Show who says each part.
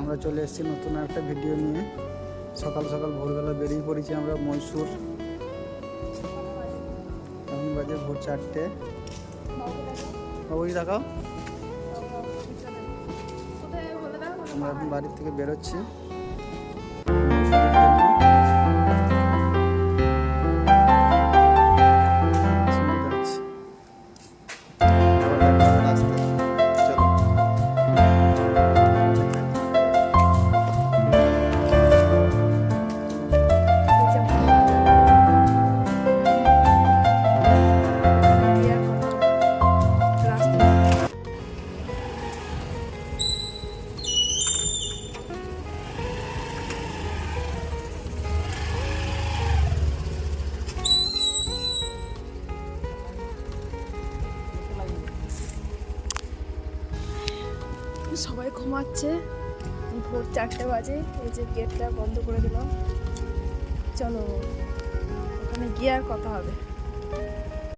Speaker 1: আমরা চলে এসেছি নতুন একটা ভিডিও নিয়ে। সকাল সকাল ভোরবেলা বেরিয়ে পড়েছি আমরা মহীশূর। এখন বাজে ভোর 4টে। বাবুকে দেখাও। আমরা এখন বাড়ির থেকে বেরোচ্ছি।
Speaker 2: সবাই ঘুমাচ্ছে, ভোর 4টে বাজে। এই যে গেটটা বন্ধ করে দিলাম, চলো ওখানে গিয়ে আর কথা হবে।